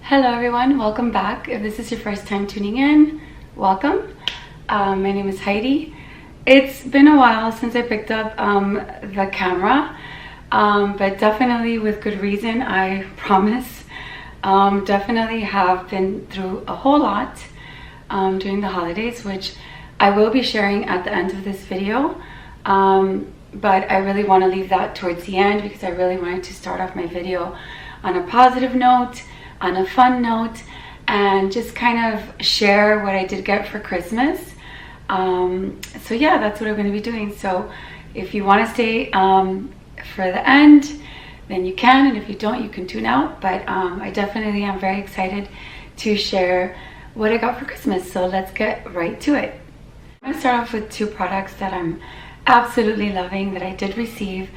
Hello everyone, welcome back. If this is your first time tuning in, welcome. My name is Heidi. It's been a while since I picked up the camera, but definitely with good reason, I promise. Definitely have been through a whole lot during the holidays, which I will be sharing at the end of this video. But I really want to leave that towards the end because I really wanted to start off my video on a positive note, on a fun note, and just kind of share what I did get for Christmas. So yeah, that's what I'm going to be doing. So if you want to stay for the end, then you can, and if you don't, you can tune out. But I definitely am very excited to share what I got for Christmas. So let's get right to it. I'm going to start off with two products that I'm absolutely loving that I did receive.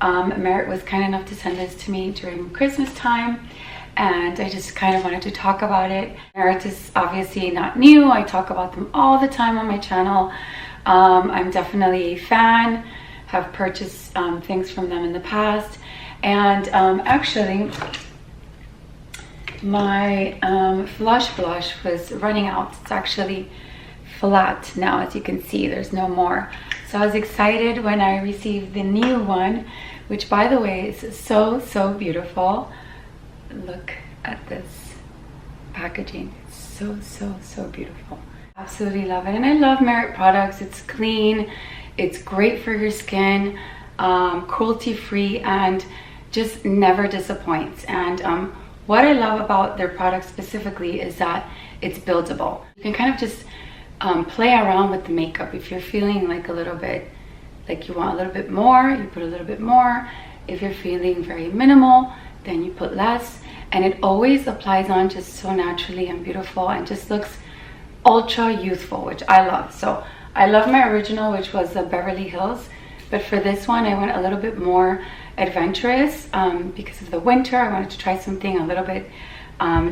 Merit was kind enough to send this to me during Christmas time, and I just kind of wanted to talk about it. Merit is obviously not new. I talk about them all the time on my channel. I'm definitely a fan, have purchased things from them in the past, and actually my Flush Blush was running out. It's actually flat now, as you can see. There's no more. So I was excited when I received the new one, which by the way is so beautiful. Look at this packaging. It's so beautiful. Absolutely love it. And I love Merit products. It's clean, it's great for your skin, cruelty free, and just never disappoints. And what I love about their products specifically is that it's buildable. You can kind of just play around with the makeup. If you're feeling like a little bit like you want a little bit more, you put a little bit more. If you're feeling very minimal, then you put less, and it always applies on just so naturally and beautiful and just looks ultra youthful, which I love. So I love my original, which was the Beverly Hills, but for this one I went a little bit more adventurous because of the winter. I wanted to try something a little bit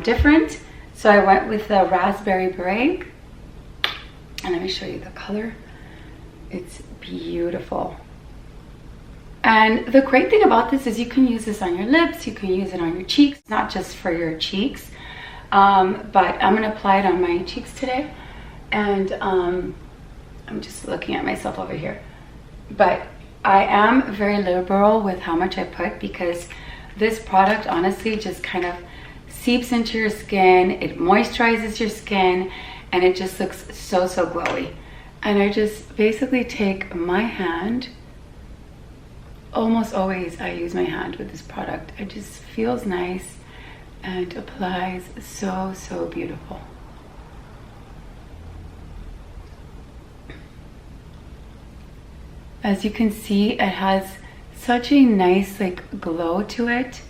different, so I went with the raspberry beret. And let me show you the color. It's beautiful. And the great thing about this is you can use this on your lips, you can use it on your cheeks, not just for your cheeks. But I'm gonna apply it on my cheeks today. And I'm just looking at myself over here. But I am very liberal with how much I put, because this product honestly just kind of seeps into your skin, it moisturizes your skin, and it just looks so glowy. And I just basically take my hand. Almost always I use my hand with this product. It just feels nice and applies so beautiful. As you can see, it has such a nice like glow to it,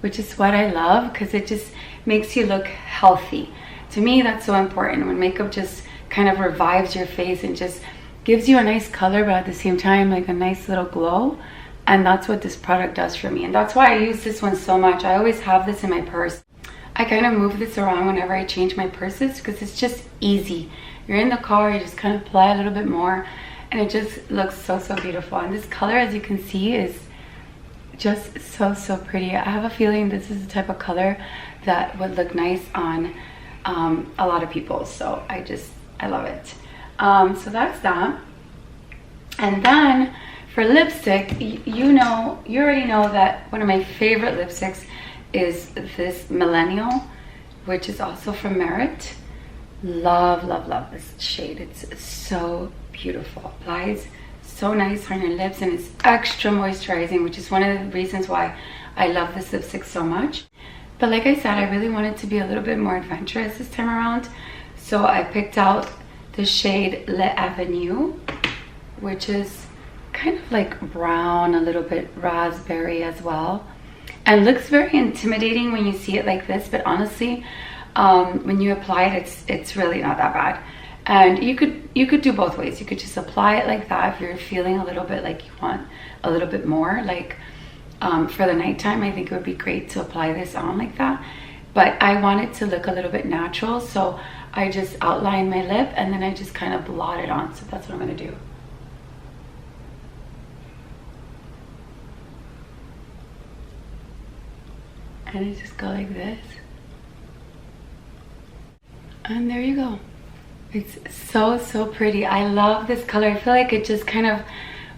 which is what I love, because it just makes you look healthy. To me, that's so important, when makeup just kind of revives your face and just gives you a nice color, but at the same time like a nice little glow. And that's what this product does for me, and that's why I use this one so much. I always have this in my purse. I kind of move this around whenever I change my purses because it's just easy. You're in the car, you just kind of apply a little bit more, and it just looks so beautiful. And this color, as you can see, is just so pretty. I have a feeling this is the type of color that would look nice on a lot of people, so I love it. So that's that. And then for lipstick, you already know that one of my favorite lipsticks is this Millennial, which is also from Merit. Love this shade. It's so beautiful. Applies so nice on your lips, and it's extra moisturizing, which is one of the reasons why I love this lipstick so much. But like I said, I really wanted to be a little bit more adventurous this time around, so I picked out the shade Le Avenue, which is kind of like brown, a little bit raspberry as well, and looks very intimidating when you see it like this, but honestly when you apply it, it's really not that bad. And you could do both ways. You could just apply it like that if you're feeling a little bit like you want a little bit more, like for the nighttime. I think it would be great to apply this on like that, but I want it to look a little bit natural, so I just outline my lip and then I just kind of blot it on. So that's what I'm gonna do. And I just go like this. And there you go. It's so pretty. I love this color. I feel like it just kind of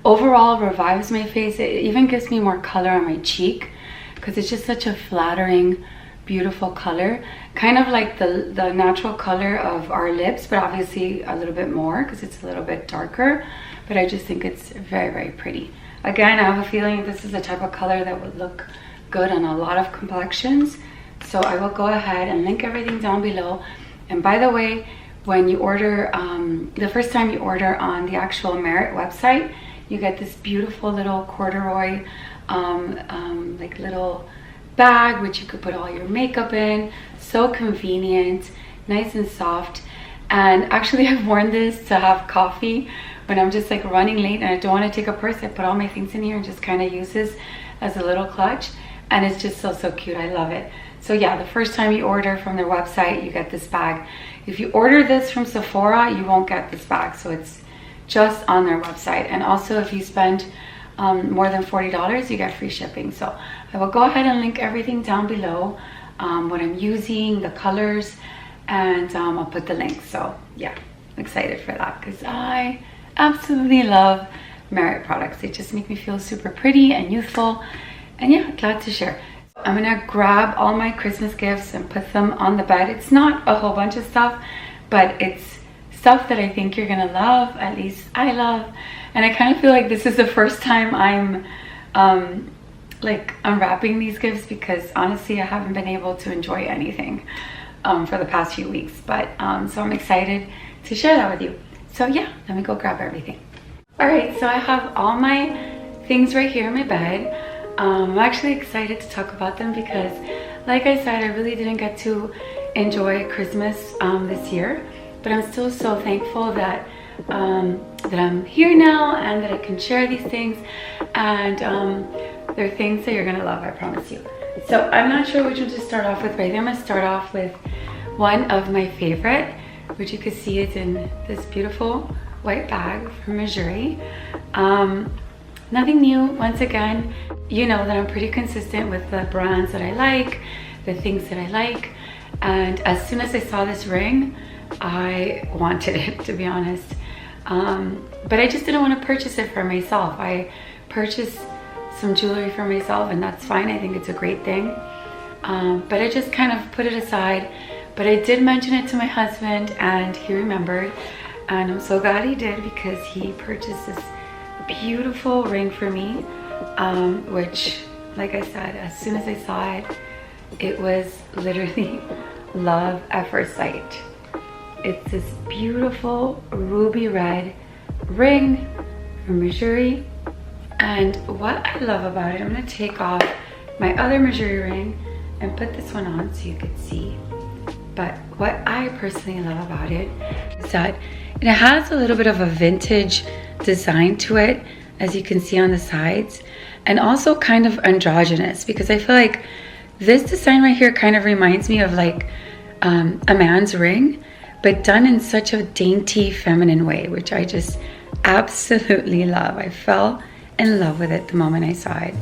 overall revives my face. It even gives me more color on my cheek because it's just such a flattering, beautiful color. Kind of like the natural color of our lips, but obviously a little bit more because it's a little bit darker. But I just think it's very pretty. Again, I have a feeling this is the type of color that would look good on a lot of complexions. So I will go ahead and link everything down below. And by the way, when you order, the first time you order on the actual Merit website, you get this beautiful little corduroy, like little bag, which you could put all your makeup in. So convenient, nice and soft. And actually I've worn this to have coffee when I'm just like running late and I don't want to take a purse. I put all my things in here and just kind of use this as a little clutch. And it's just so cute. I love it. So yeah, the first time you order from their website, you get this bag. If you order this from Sephora, you won't get this bag. So it's just on their website. And also if you spend more than $40, you get free shipping. So I will go ahead and link everything down below, what I'm using, the colors, and I'll put the link. So yeah, I'm excited for that because I absolutely love Merit products. They just make me feel super pretty and youthful. And yeah, glad to share. I'm gonna grab all my Christmas gifts and put them on the bed. It's not a whole bunch of stuff, but it's stuff that I think you're gonna love, at least I love. And I kind of feel like this is the first time I'm like unwrapping these gifts because honestly I haven't been able to enjoy anything for the past few weeks. But so I'm excited to share that with you. So yeah, let me go grab everything. All right, so I have all my things right here in my bed. I'm actually excited to talk about them because, like I said, I really didn't get to enjoy Christmas this year, but I'm still so thankful that that I'm here now and that I can share these things, and they're things that you're gonna love, I promise you. So I'm not sure which one to start off with, but I think I'm gonna start off with one of my favorite, which you can see is in this beautiful white bag from Missouri. Nothing new. Once again, you know that I'm pretty consistent with the brands that I like, the things that I like. And as soon as I saw this ring, I wanted it, to be honest. But I just didn't want to purchase it for myself. I purchased some jewelry for myself, and that's fine. I think it's a great thing. But I just kind of put it aside. But I did mention it to my husband, and he remembered. And I'm so glad he did because he purchased this beautiful ring for me, which, like I said, as soon as I saw it, it was literally love at first sight. It's this beautiful ruby red ring from Missouri, and what I love about it, I'm going to take off my other Missouri ring and put this one on so you can see. But what I personally love about it is that it has a little bit of a vintage design to it, as you can see on the sides, and also kind of androgynous, because I feel like this design right here kind of reminds me of like a man's ring, but done in such a dainty feminine way, which I just absolutely love. I fell in love with it the moment I saw it,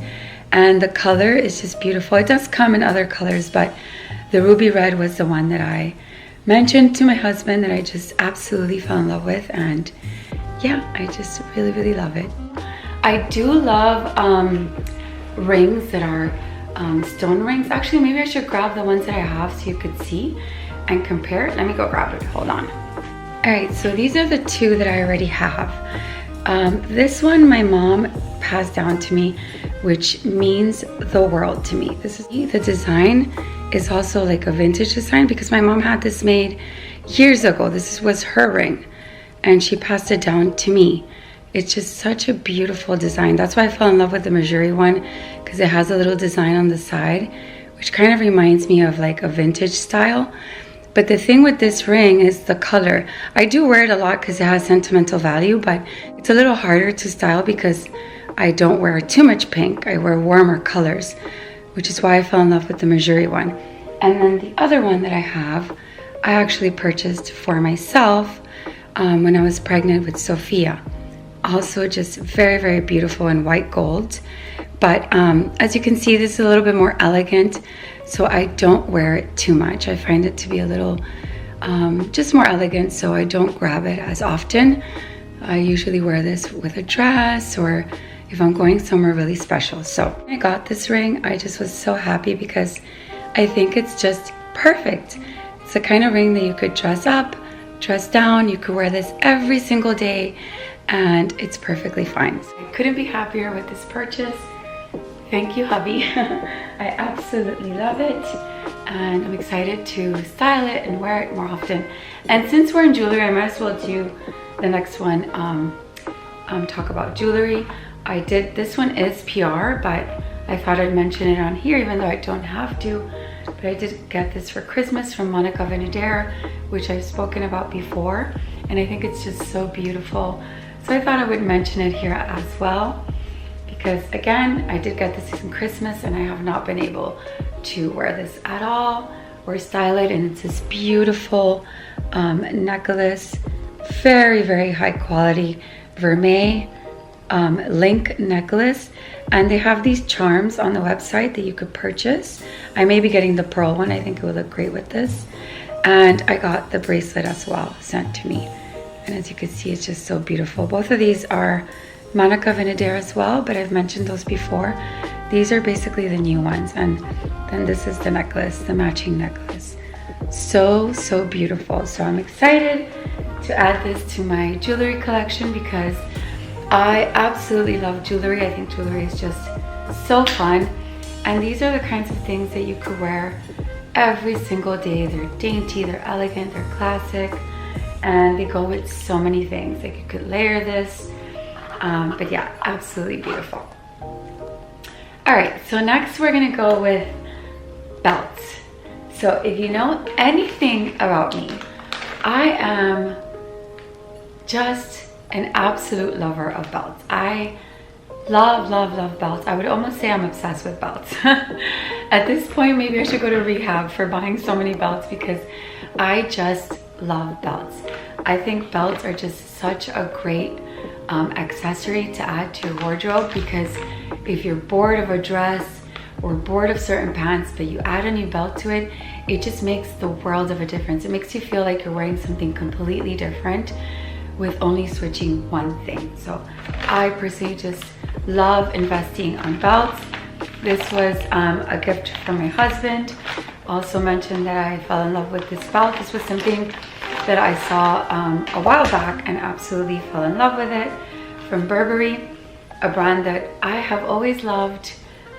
and the color is just beautiful. It does come in other colors, but the ruby red was the one that I mentioned to my husband that I just absolutely fell in love with, and yeah, I just really love it. I do love rings that are stone rings. Actually, maybe I should grab the ones that I have so you could see and compare. Let me go grab it, hold on. All right, so these are the two that I already have. This one my mom passed down to me, which means the world to me. This is the design is also like a vintage design because my mom had this made years ago. This was her ring and she passed it down to me. It's just such a beautiful design. That's why I fell in love with the Missouri one, because it has a little design on the side, which kind of reminds me of like a vintage style. But the thing with this ring is the color. I do wear it a lot because it has sentimental value, but it's a little harder to style because I don't wear too much pink. I wear warmer colors, which is why I fell in love with the Missouri one. And then the other one that I have, I actually purchased for myself when I was pregnant with Sophia. Also just very beautiful in white gold. But as you can see, this is a little bit more elegant, so I don't wear it too much. I find it to be a little just more elegant, so I don't grab it as often. I usually wear this with a dress or if I'm going somewhere really special. So when I got this ring, I just was so happy because I think it's just perfect. It's the kind of ring that you could dress up, dress down. You could wear this every single day and it's perfectly fine. I couldn't be happier with this purchase. Thank you, hubby. I absolutely love it and I'm excited to style it and wear it more often. And since we're in jewelry, I might as well do the next one, talk about jewelry. This one is PR, but I thought I'd mention it on here even though I don't have to. But I did get this for Christmas from Monica Vinader, which I've spoken about before. And I think it's just so beautiful. So I thought I would mention it here as well. Because again, I did get this in Christmas and I have not been able to wear this at all or style it. And it's this beautiful necklace, very, very high quality vermeil link necklace. And they have these charms on the website that you could purchase. I may be getting the pearl one. I think it would look great with this. And I got the bracelet as well sent to me. And as you can see, it's just so beautiful. Both of these are Monica Vinader as well, but I've mentioned those before. These are basically the new ones. And then this is the necklace, the matching necklace. So, so beautiful. So I'm excited to add this to my jewelry collection because I absolutely love jewelry. I think jewelry is just so fun. And these are the kinds of things that you could wear every single day. They're dainty, they're elegant, they're classic, and they go with so many things. Like you could layer this. But yeah, absolutely beautiful. All right, so next we're gonna go with belts. So if you know anything about me, I am just an absolute lover of belts. I love, love, love belts. I would almost say I'm obsessed with belts. At this point, maybe I should go to rehab for buying so many belts because I just love belts. I think belts are just such a great accessory to add to your wardrobe because if you're bored of a dress or bored of certain pants, but you add a new belt to it, it just makes the world of a difference. It makes you feel like you're wearing something completely different with only switching one thing. So I personally just love investing on belts. This was a gift from my husband. Also mentioned that I fell in love with this belt. This was something that I saw a while back and absolutely fell in love with it, from Burberry, a brand that I have always loved.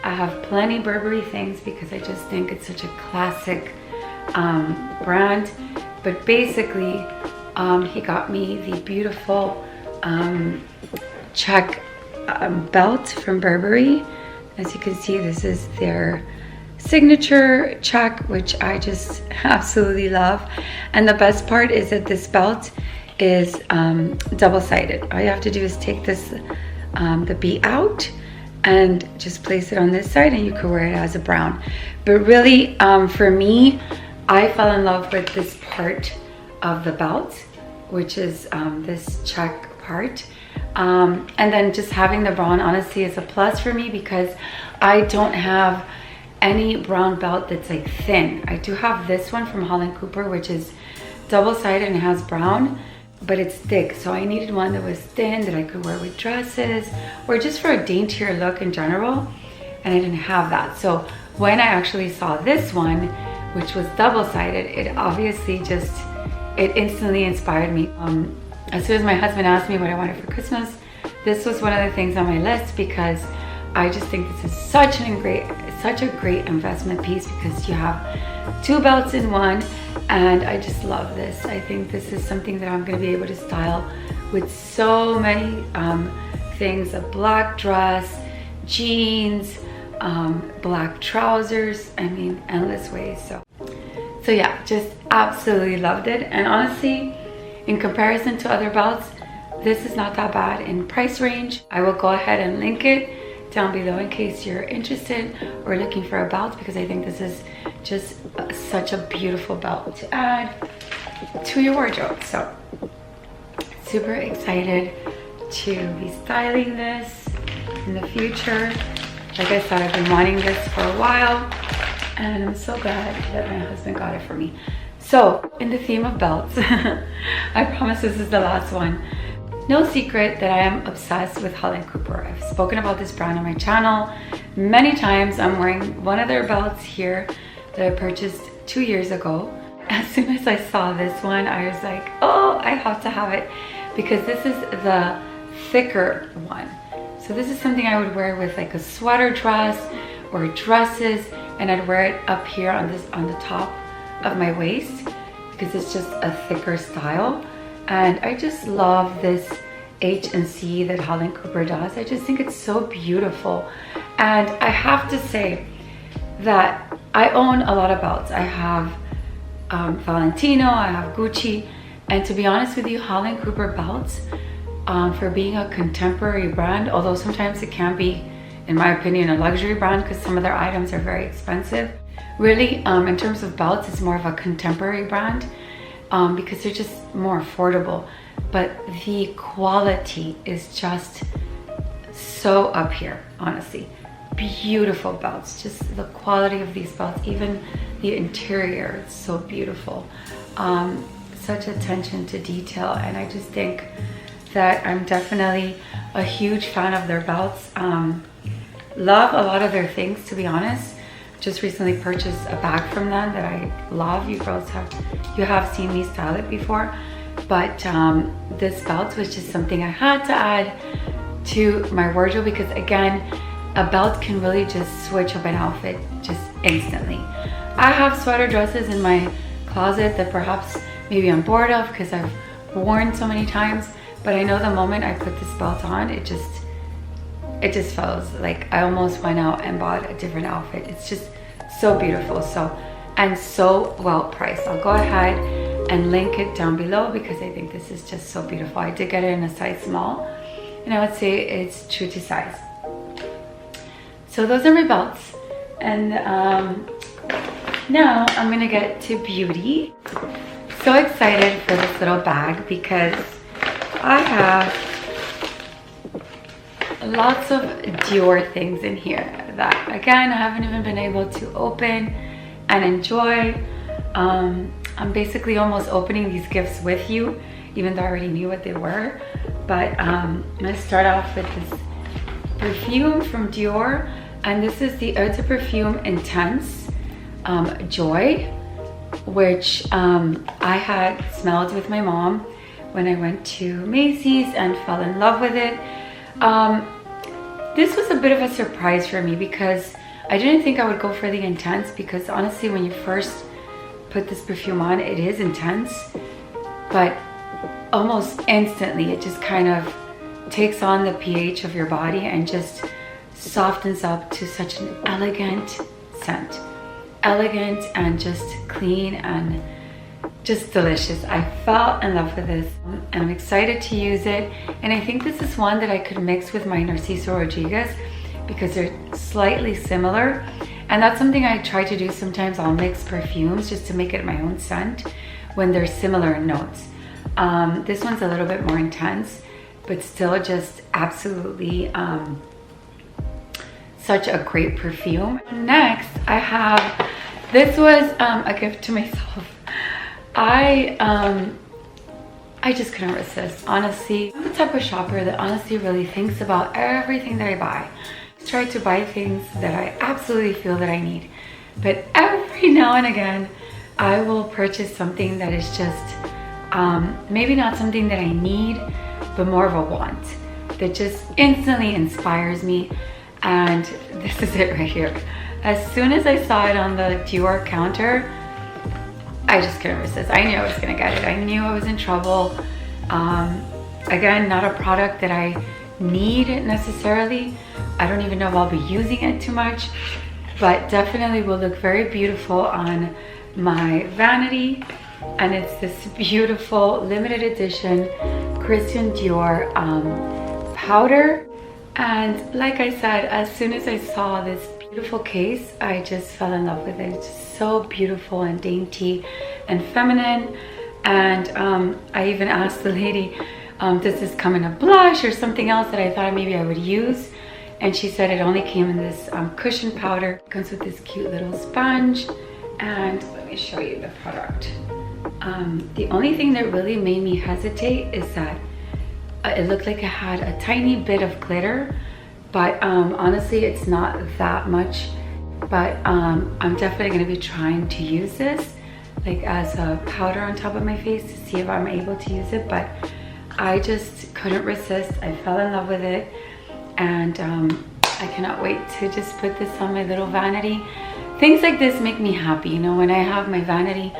I have plenty Burberry things because I just think it's such a classic brand. But basically, he got me the beautiful check belt from Burberry. As you can see, this is their signature check, which I just absolutely love. And the best part is that this belt is double-sided. All you have to do is take this the B out and just place it on this side and you can wear it as a brown. But really, for me, I fell in love with this part of the belt, which is this check part. And then just having the brown honestly is a plus for me because I don't have any brown belt that's like thin. I do have this one from Holland Cooper, which is double-sided and has brown, but it's thick. So I needed one that was thin that I could wear with dresses or just for a daintier look in general. And I didn't have that. So when I actually saw this one, which was double-sided, it obviously just, it instantly inspired me. As soon as my husband asked me what I wanted for Christmas, this was one of the things on my list because I just think this is such a great investment piece because you have two belts in one, and I just love this. I think this is something that I'm going to be able to style with so many things: a black dress, jeans, black trousers. I mean, endless ways. So yeah, just absolutely loved it. And honestly, in comparison to other belts, this is not that bad in price range. I will go ahead and link it down below in case you're interested or looking for a belt, because I think this is just such a beautiful belt to add to your wardrobe. So super excited to be styling this in the future. Like I said, I've been wanting this for a while and I'm so glad that my husband got it for me. So, in the theme of belts, I promise this is the last one. No secret that I am obsessed with Holland Cooper. I've spoken about this brand on my channel many times. I'm wearing one of their belts here that I purchased 2 years ago. As soon as I saw this one, I was like, oh, I have to have it, because this is the thicker one. So this is something I would wear with like a sweater dress or dresses, and I'd wear it up here on the top of my waist because it's just a thicker style. And I just love this H&C that Holland Cooper does. I just think it's so beautiful. And I have to say that I own a lot of belts. I have Valentino, I have Gucci, and to be honest with you, Holland Cooper belts, for being a contemporary brand, although sometimes it can be, in my opinion, a luxury brand because some of their items are very expensive. Really, in terms of belts, it's more of a contemporary brand because they're just more affordable. But the quality is just so up here, honestly. Beautiful belts, just the quality of these belts, even the interior, it's so beautiful. Such attention to detail, and I just think that I'm definitely a huge fan of their belts. Love a lot of their things, to be honest. Just recently purchased a bag from them that I love. You have seen me style it before, but this belt was just something I had to add to my wardrobe because, again, a belt can really just switch up an outfit just instantly. I have sweater dresses in my closet that perhaps maybe I'm bored of because I've worn so many times, but I know the moment I put this belt on, it just feels like I almost went out and bought a different outfit. It's just so beautiful, and so well priced. I'll go ahead and link it down below because I think this is just so beautiful. I did get it in a size small, and I would say it's true to size. So those are my belts, and now I'm gonna get to beauty. So excited for this little bag because I have lots of Dior things in here that, again, I haven't even been able to open and enjoy. I'm basically almost opening these gifts with you, even though I already knew what they were. But I'm gonna start off with this perfume from Dior, and this is the Eau de Perfume Intense Joy, which I had smelled with my mom when I went to Macy's and fell in love with it. This was a bit of a surprise for me because I didn't think I would go for the intense, because honestly, when you first put this perfume on, it is intense, but almost instantly it just kind of takes on the pH of your body and just softens up to such an elegant scent. Elegant and just clean and just delicious. I fell in love with this and I'm excited to use it. And I think this is one that I could mix with my Narciso Rodriguez because they're slightly similar. And that's something I try to do sometimes. I'll mix perfumes just to make it my own scent when they're similar in notes. This one's a little bit more intense, but still just absolutely such a great perfume. Next, I have, this was a gift to myself. I just couldn't resist, honestly. I'm the type of shopper that honestly really thinks about everything that I buy. I try to buy things that I absolutely feel that I need. But every now and again, I will purchase something that is just, maybe not something that I need, but more of a want, that just instantly inspires me. And this is it right here. As soon as I saw it on the Dior counter, I just couldn't resist. I knew I was gonna get it. I knew I was in trouble. Again, not a product that I need necessarily. I don't even know if I'll be using it too much, but definitely will look very beautiful on my vanity. And it's this beautiful limited edition Christian Dior powder. And like I said, as soon as I saw this beautiful case, I just fell in love with it. It's just so beautiful and dainty and feminine. And I even asked the lady, does this come in a blush or something else that I thought maybe I would use? And she said it only came in this cushion powder. It comes with this cute little sponge. And let me show you the product. The only thing that really made me hesitate is that it looked like it had a tiny bit of glitter, but honestly it's not that much. But I'm definitely going to be trying to use this like as a powder on top of my face to see if I'm able to use it. But I just couldn't resist. I fell in love with it, and I cannot wait to just put this on my little vanity. Things like this make me happy, you know, when I have my vanity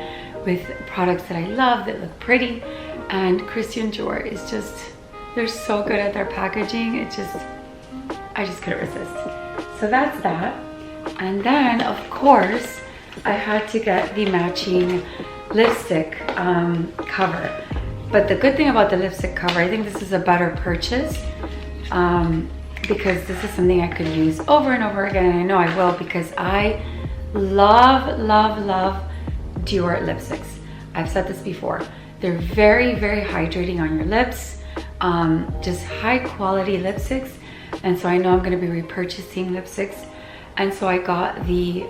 with products that I love that look pretty. And Christian Dior is just, they're so good at their packaging. It just, I just couldn't resist. So that's that. And then of course I had to get the matching lipstick cover. But the good thing about the lipstick cover, I think this is a better purchase because this is something I could use over and over again, and I know I will because I love, love, love Dior lipsticks. I've said this before. They're very, very hydrating on your lips, just high quality lipsticks. And so I know I'm going to be repurchasing lipsticks. And so I got the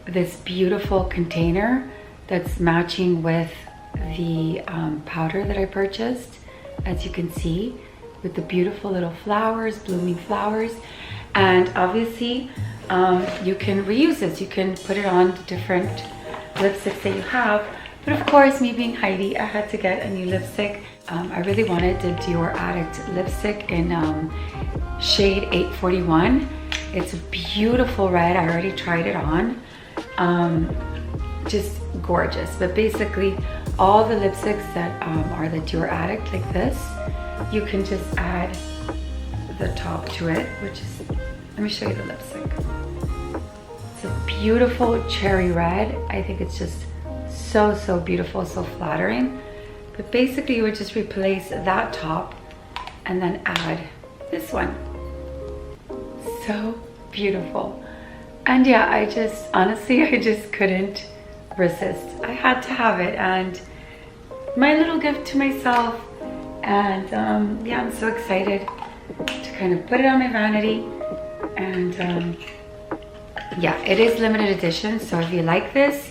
this beautiful container that's matching with the powder that I purchased, as you can see, with the beautiful little flowers, blooming flowers. And obviously you can reuse this. You can put it on the different lipsticks that you have. But of course, me being Heidi, I had to get a new lipstick. I really wanted the Dior Addict lipstick in shade 841. It's a beautiful red. I already tried it on. Just gorgeous. But basically, all the lipsticks that are the Dior Addict like this, you can just add the top to it, which is, let me show you the lipstick. It's a beautiful cherry red. I think it's just so, so beautiful, so flattering. But basically, you would just replace that top and then add this one. So beautiful. And yeah, I just, honestly, I just couldn't resist. I had to have it, and my little gift to myself. And yeah, I'm so excited to kind of put it on my vanity. And yeah, it is limited edition, so if you like this,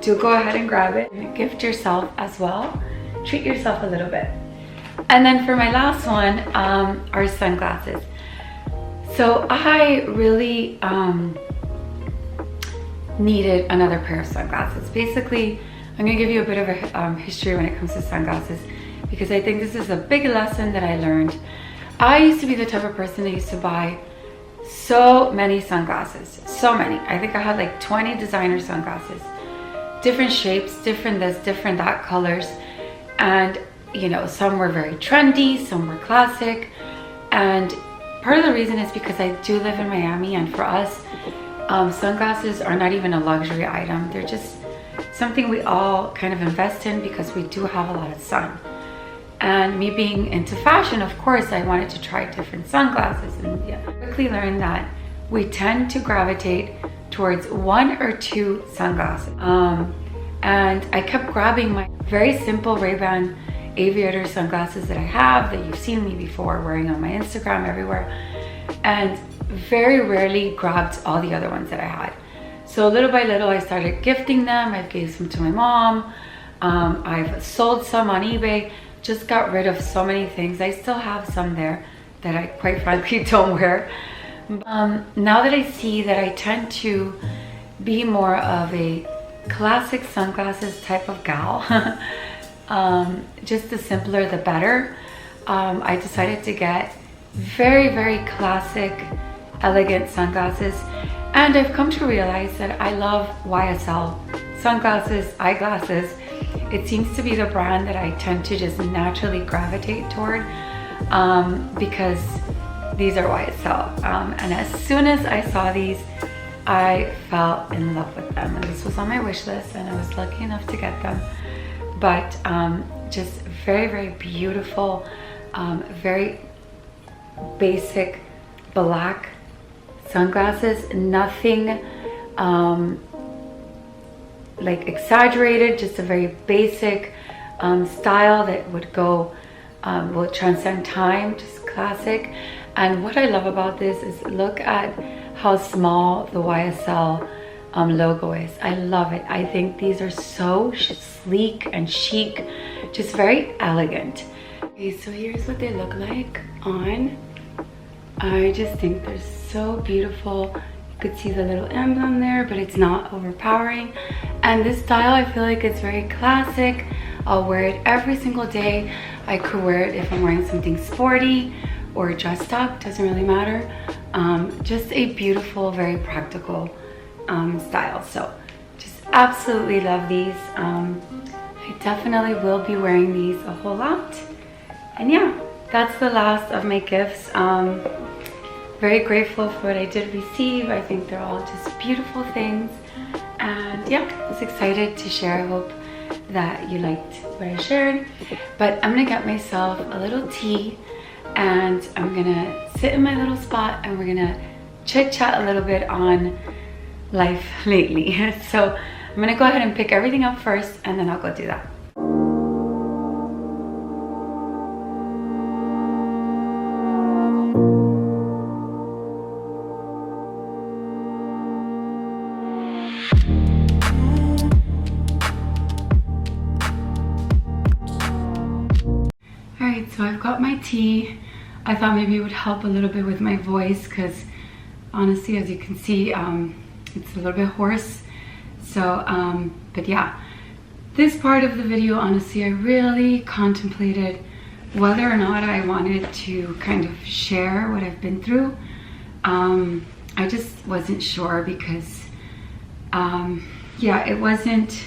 do go ahead and grab it and gift yourself as well. Treat yourself a little bit. And then for my last one are sunglasses. So I really needed another pair of sunglasses. Basically, I'm gonna give you a bit of a history when it comes to sunglasses, because I think this is a big lesson that I learned. I used to be the type of person that used to buy so many sunglasses, so many. I think I had like 20 designer sunglasses, different shapes, different this, different that colors. And you know, some were very trendy, some were classic. And part of the reason is because I do live in Miami, and for us, sunglasses are not even a luxury item. They're just something we all kind of invest in because we do have a lot of sun. And me being into fashion, of course, I wanted to try different sunglasses. And yeah, I quickly learned that we tend to gravitate towards one or two sunglasses. And I kept grabbing my very simple Ray-Ban aviator sunglasses that I have, that you've seen me before wearing on my Instagram everywhere, and very rarely grabbed all the other ones that I had. So little by little, I started gifting them. I've gave some to my mom. I've sold some on eBay. Just got rid of so many things. I still have some there that I quite frankly don't wear. Now that I see that I tend to be more of a classic sunglasses type of gal, just the simpler the better, I decided to get very, very classic, elegant sunglasses. And I've come to realize that I love YSL sunglasses, eyeglasses. It seems to be the brand that I tend to just naturally gravitate toward, because these are YSL. And as soon as I saw these, I fell in love with them. And this was on my wish list, and I was lucky enough to get them. But just very, very beautiful, very basic black sunglasses. Nothing like exaggerated, just a very basic style that would go, will transcend time, just classic. And what I love about this is look at how small the YSL logo is. I love it. I think these are so sleek and chic, just very elegant. Okay, so here's what they look like on. I just think they're so beautiful. You could see the little emblem there, but it's not overpowering. And this style, I feel like it's very classic. I'll wear it every single day. I could wear it if I'm wearing something sporty or dressed up, doesn't really matter. Just a beautiful, very practical style. So just absolutely love these. I definitely will be wearing these a whole lot. And yeah, that's the last of my gifts. Very grateful for what I did receive. I think they're all just beautiful things. And yeah, I was excited to share. I hope that you liked what I shared. But I'm gonna get myself a little tea and I'm gonna sit in my little spot and we're gonna chit chat a little bit on life lately. So I'm gonna go ahead and pick everything up first and then I'll go do that. So I've got my tea. I thought maybe it would help a little bit with my voice because honestly, as you can see, it's a little bit hoarse. So, but yeah, this part of the video, honestly, I really contemplated whether or not I wanted to kind of share what I've been through. I just wasn't sure because, yeah, it wasn't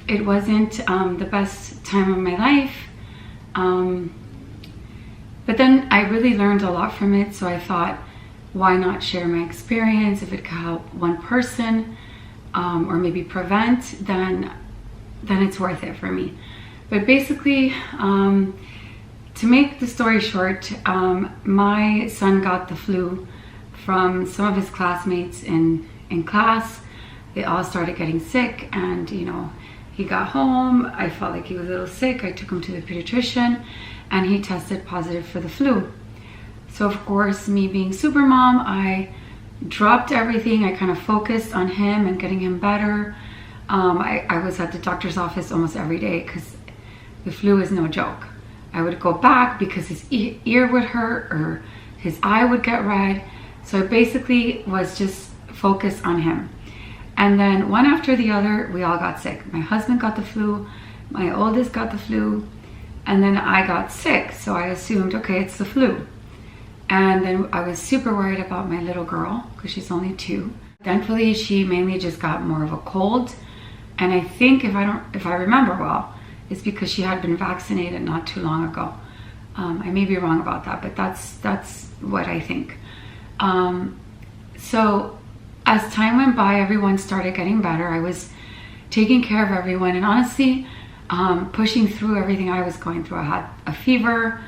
the best time of my life. But then I really learned a lot from it, so I thought, why not share my experience? If it could help one person, or maybe prevent, then it's worth it for me. But basically, to make the story short, my son got the flu from some of his classmates in class. They all started getting sick, and you know, he got home, I felt like he was a little sick. I took him to the pediatrician and he tested positive for the flu. So of course, me being super mom, I dropped everything. I kind of focused on him and getting him better. I was at the doctor's office almost every day because the flu is no joke. I would go back because his ear would hurt or his eye would get red. So I basically was just focused on him. And then one after the other, we all got sick. My husband got the flu, my oldest got the flu, and then I got sick. So I assumed, okay, it's the flu. And then I was super worried about my little girl because she's only 2. Thankfully, she mainly just got more of a cold. And I think if I remember well, it's because she had been vaccinated not too long ago. I may be wrong about that, but that's what I think. So as time went by, everyone started getting better. I was taking care of everyone and honestly, pushing through everything I was going through. I had a fever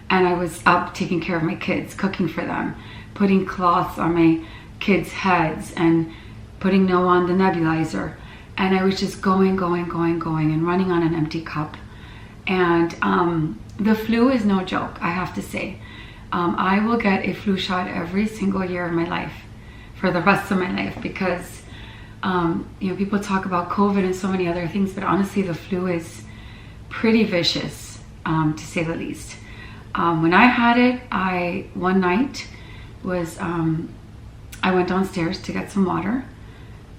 and I was up taking care of my kids, cooking for them, putting cloths on my kids' heads and putting Noah on the nebulizer. And I was just going and running on an empty cup. And the flu is no joke, I have to say. I will get a flu shot every single year of my life for the rest of my life because you know, people talk about COVID and so many other things, but honestly the flu is pretty vicious, to say the least. When I had it, one night was I went downstairs to get some water,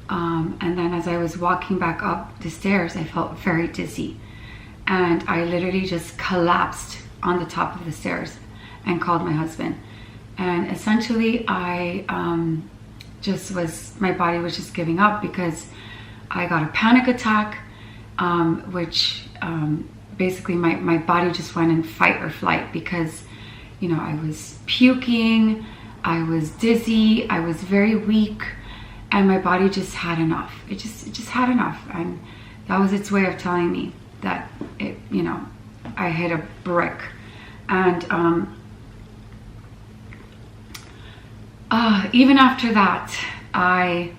and then as I was walking back up the stairs, I felt very dizzy and I literally just collapsed on the top of the stairs and called my husband. And essentially I my body was just giving up because I got a panic attack, which basically my body just went in fight or flight because, you know, I was puking, I was dizzy, I was very weak, and my body just had enough. It just had enough, and that was its way of telling me that it, you know, I hit a brick. And even after that, I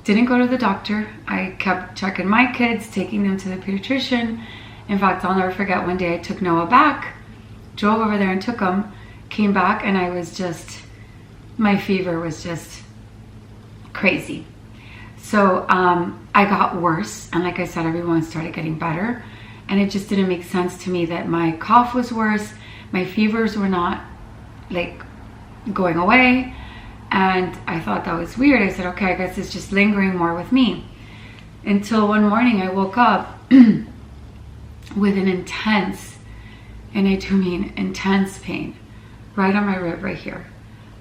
didn't go to the doctor. I kept checking my kids, taking them to the pediatrician. In fact, I'll never forget one day I took Noah back, drove over there and took him, came back, and I was just, my fever was just crazy. So I got worse, and like I said, everyone started getting better, and it just didn't make sense to me that my cough was worse, my fevers were not like going away, and I thought that was weird. I said, okay, I guess it's just lingering more with me. Until one morning I woke up with an intense, and I do mean intense pain, right on my rib right here.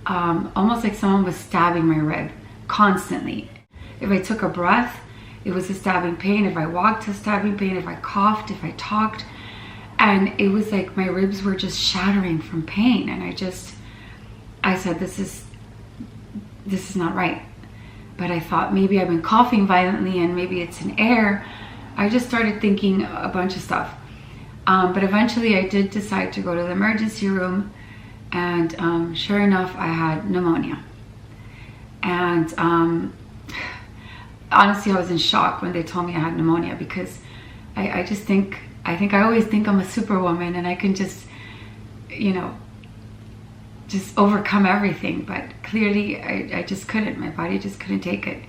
Almost like someone was stabbing my rib constantly. If I took a breath, it was a stabbing pain. If I walked, a stabbing pain. If I coughed, if I talked. And it was like my ribs were just shattering from pain. And I said, this is not right. But I thought maybe I've been coughing violently and maybe it's in air. I just started thinking a bunch of stuff. But eventually I did decide to go to the emergency room, and sure enough, I had pneumonia. And honestly, I was in shock when they told me I had pneumonia, because I always think I'm a superwoman and I can just, you know, just overcome everything. But clearly I just couldn't. My body just couldn't take it.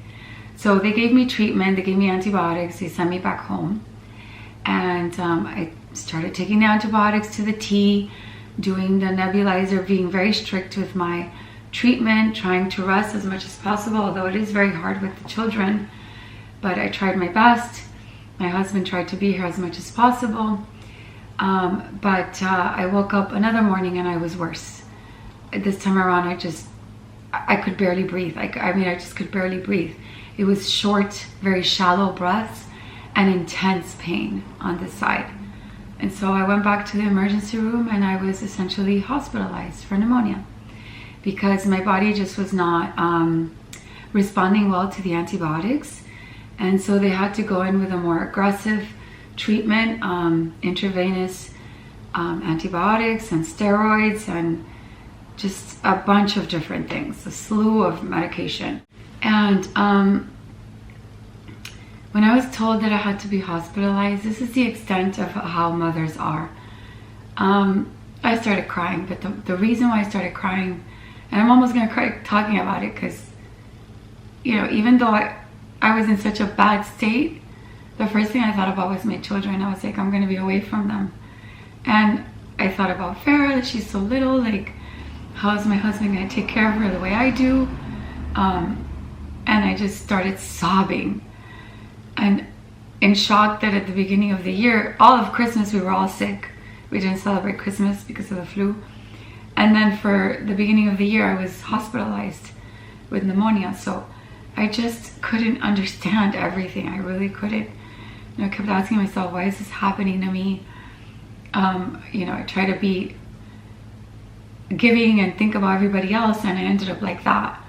So they gave me treatment, they gave me antibiotics, they sent me back home. And I started taking the antibiotics to the T, doing the nebulizer, being very strict with my treatment, trying to rest as much as possible, although it is very hard with the children. But I tried my best. My husband tried to be here as much as possible. But I woke up another morning and I was worse. This time around, I could barely breathe. I just could barely breathe. It was short, very shallow breaths and intense pain on this side. And so I went back to the emergency room and I was essentially hospitalized for pneumonia, because my body just was not responding well to the antibiotics. And so they had to go in with a more aggressive treatment, intravenous antibiotics and steroids and just a bunch of different things, a slew of medication. And when I was told that I had to be hospitalized, this is the extent of how mothers are. I started crying, but the reason why I started crying, and I'm almost gonna cry talking about it, because, you know, even though I was in such a bad state, the first thing I thought about was my children. I was like, I'm gonna be away from them. And I thought about Farah, that she's so little, like, how is my husband gonna take care of her the way I do? And I just started sobbing. And in shock that at the beginning of the year, all of Christmas, we were all sick. We didn't celebrate Christmas because of the flu. And then for the beginning of the year, I was hospitalized with pneumonia. So I just couldn't understand everything. I really couldn't. You know, I kept asking myself, why is this happening to me? You know, I try to be giving and think about everybody else, and I ended up like that.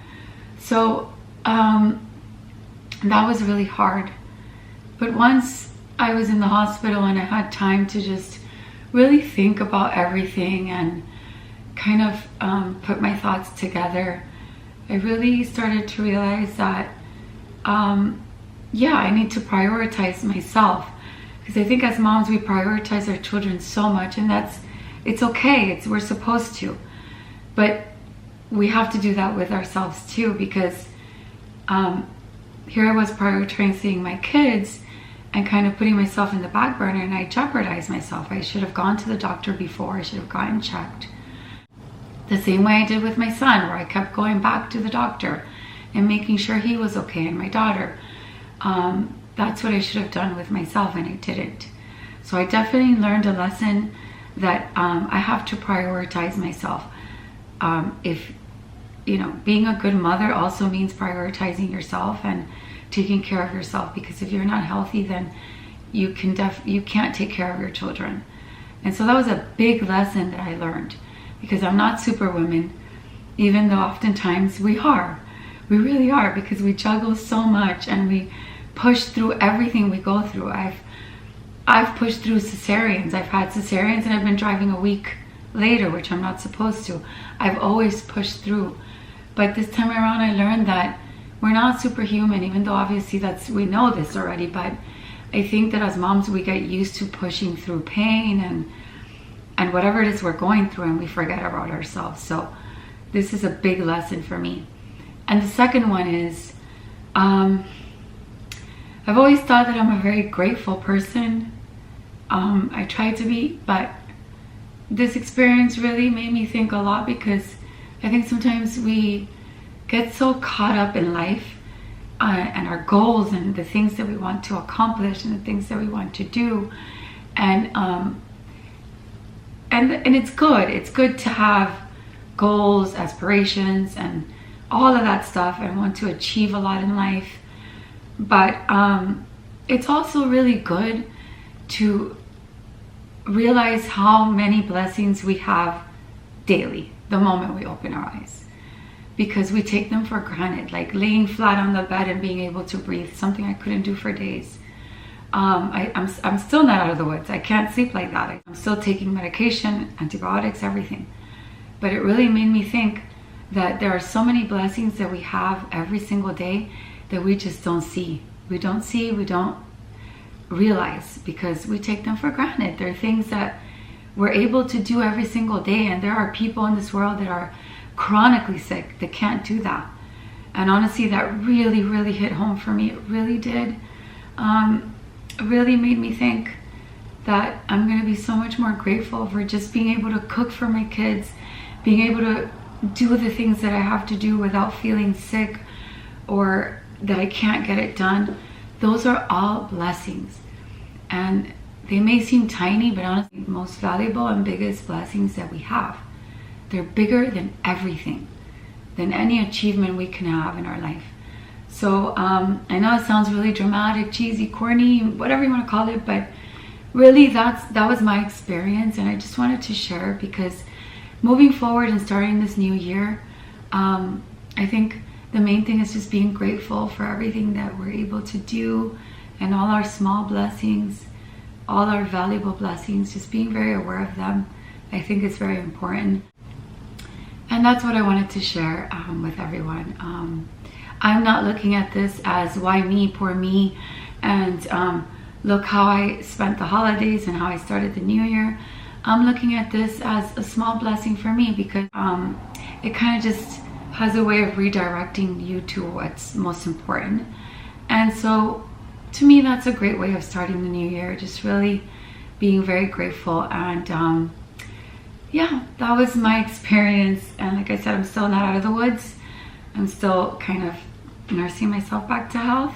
So that was really hard. But once I was in the hospital and I had time to just really think about everything and kind of put my thoughts together, I really started to realize that, yeah, I need to prioritize myself. Because I think as moms, we prioritize our children so much, and it's okay, we're supposed to. But we have to do that with ourselves too, because here I was prioritizing my kids and kind of putting myself in the back burner, and I jeopardized myself. I should have gone to the doctor before. I should have gotten checked. The same way I did with my son, where I kept going back to the doctor and making sure he was okay, and my daughter. That's what I should have done with myself, and I didn't. So I definitely learned a lesson that I have to prioritize myself. If, you know, being a good mother also means prioritizing yourself and taking care of yourself, because if you're not healthy, then you can't take care of your children. And so that was a big lesson that I learned, because I'm not superwoman, even though oftentimes we really are, because we juggle so much and we push through everything we go through. I've pushed through cesareans. I've had cesareans and I've been driving a week later, which I'm not supposed to. I've always pushed through. But this time around, I learned that we're not superhuman, even though obviously we know this already. But I think that as moms, we get used to pushing through pain and whatever it is we're going through, and we forget about ourselves. So this is a big lesson for me. And the second one is, I've always thought that I'm a very grateful person. I try to be, but this experience really made me think a lot, because I think sometimes we get so caught up in life and our goals and the things that we want to accomplish and the things that we want to do, and it's good. It's good to have goals, aspirations, and all of that stuff, and want to achieve a lot in life. But it's also really good to realize how many blessings we have daily, the moment we open our eyes, because we take them for granted. Like laying flat on the bed and being able to breathe, something I couldn't do for days. I'm still not out of the woods. I can't sleep like that. I'm still taking medication, antibiotics, everything. But it really made me think that there are so many blessings that we have every single day that we just don't see. We don't realize, because we take them for granted. There are things that we're able to do every single day, and there are people in this world that are chronically sick that can't do that. And honestly, that really, really hit home for me. It really did. It really made me think that I'm going to be so much more grateful for just being able to cook for my kids, being able to do the things that I have to do without feeling sick or that I can't get it done. Those are all blessings, and they may seem tiny, but honestly, the most valuable and biggest blessings that we have. They're bigger than everything, than any achievement we can have in our life. So I know it sounds really dramatic, cheesy, corny, whatever you want to call it, but really that was my experience, and I just wanted to share, because moving forward and starting this new year, I think the main thing is just being grateful for everything that we're able to do, and all our small blessings, all our valuable blessings, just being very aware of them. I think it's very important. And that's what I wanted to share with everyone. I'm not looking at this as why me, poor me, and look how I spent the holidays and how I started the new year. I'm looking at this as a small blessing for me, because it kind of just has a way of redirecting you to what's most important. And so to me, that's a great way of starting the new year, just really being very grateful. And yeah, that was my experience. And like I said, I'm still not out of the woods. I'm still kind of nursing myself back to health,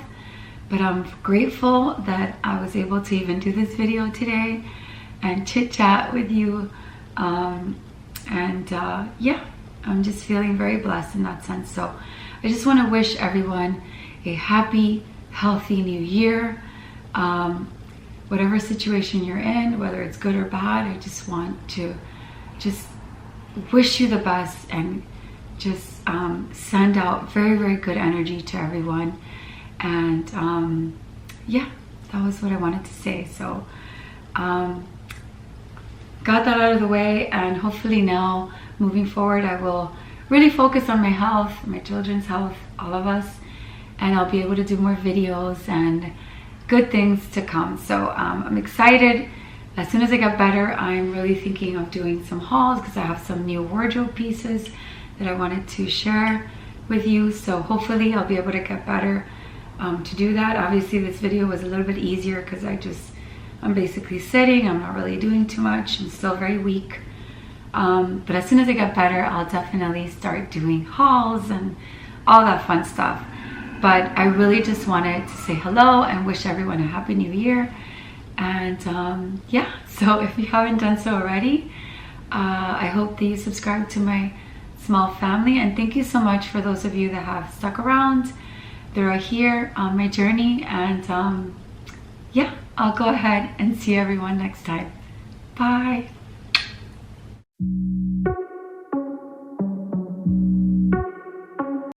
but I'm grateful that I was able to even do this video today and chit chat with you. Yeah, I'm just feeling very blessed in that sense. So I just want to wish everyone a happy, healthy new year. Whatever situation you're in, whether it's good or bad, I just want to just wish you the best, and just send out very, very good energy to everyone. And yeah, that was what I wanted to say. So got that out of the way, and hopefully now moving forward I will really focus on my health, my children's health, all of us, and I'll be able to do more videos and good things to come. So I'm excited. As soon as I get better, I'm really thinking of doing some hauls, because I have some new wardrobe pieces that I wanted to share with you. So hopefully I'll be able to get better to do that. Obviously this video was a little bit easier because I'm basically sitting. I'm not really doing too much. I'm still very weak. But as soon as I get better, I'll definitely start doing hauls and all that fun stuff. But I really just wanted to say hello and wish everyone a happy new year. And yeah, so if you haven't done so already, I hope that you subscribe to my small family, and thank you so much for those of you that have stuck around. They're here on my journey, and yeah, I'll go ahead and see everyone next time. Bye.